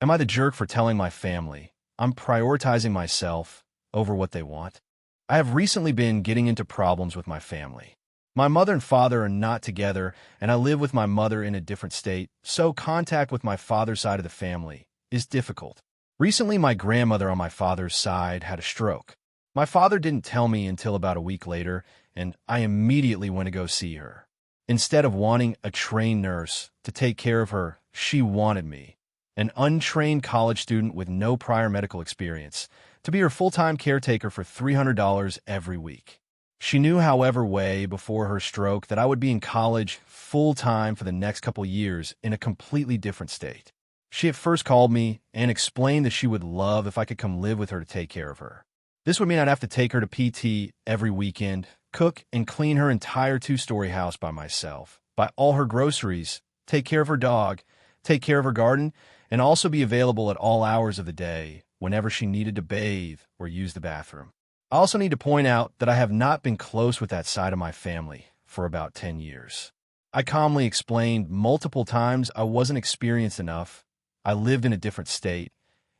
Am I the jerk for telling my family I'm prioritizing myself over what they want? I have recently been getting into problems with my family. My mother and father are not together, and I live with my mother in a different state, so contact with my father's side of the family is difficult. Recently, my grandmother on my father's side had a stroke. My father didn't tell me until about a week later, and I immediately went to go see her. Instead of wanting a trained nurse to take care of her, she wanted me, an untrained college student with no prior medical experience, to be her full-time caretaker for $300 every week. She knew, however, way before her stroke that I would be in college full-time for the next couple years in a completely different state. She at first called me and explained that she would love if I could come live with her to take care of her. This would mean I'd have to take her to PT every weekend, cook and clean her entire two-story house by myself, buy all her groceries, take care of her dog, take care of her garden, and also be available at all hours of the day whenever she needed to bathe or use the bathroom. I also need to point out that I have not been close with that side of my family for about 10 years. I calmly explained multiple times I wasn't experienced enough, I lived in a different state,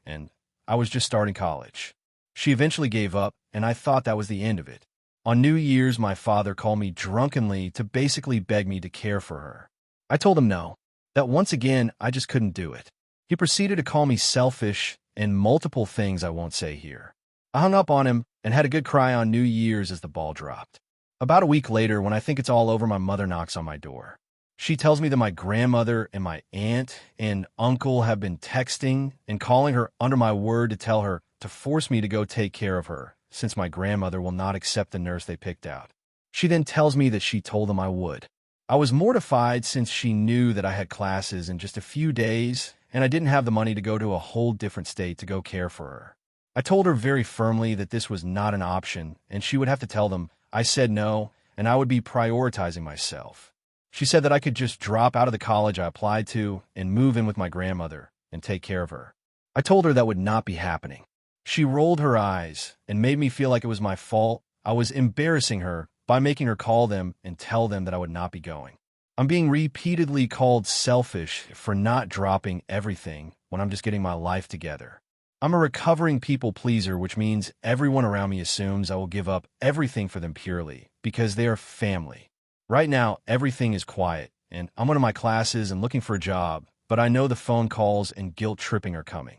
and I was just starting college. She eventually gave up, and I thought that was the end of it. On New Year's, my father called me drunkenly to basically beg me to care for her. I told him no, that once again I just couldn't do it. He proceeded to call me selfish and multiple things I won't say here. I hung up on him and had a good cry on New Year's as the ball dropped. About a week later, when I think it's all over, my mother knocks on my door. She tells me that my grandmother and my aunt and uncle have been texting and calling her under my word to tell her to force me to go take care of her, since my grandmother will not accept the nurse they picked out. She then tells me that she told them I would. I was mortified since she knew that I had classes in just a few days and I didn't have the money to go to a whole different state to go care for her. I told her very firmly that this was not an option and she would have to tell them I said no and I would be prioritizing myself. She said that I could just drop out of the college I applied to and move in with my grandmother and take care of her. I told her that would not be happening. She rolled her eyes and made me feel like it was my fault. I was embarrassing her by making her call them and tell them that I would not be going. I'm being repeatedly called selfish for not dropping everything when I'm just getting my life together. I'm a recovering people pleaser, which means everyone around me assumes I will give up everything for them purely because they are family. Right now, everything is quiet, and I'm going to my classes and looking for a job, but I know the phone calls and guilt tripping are coming.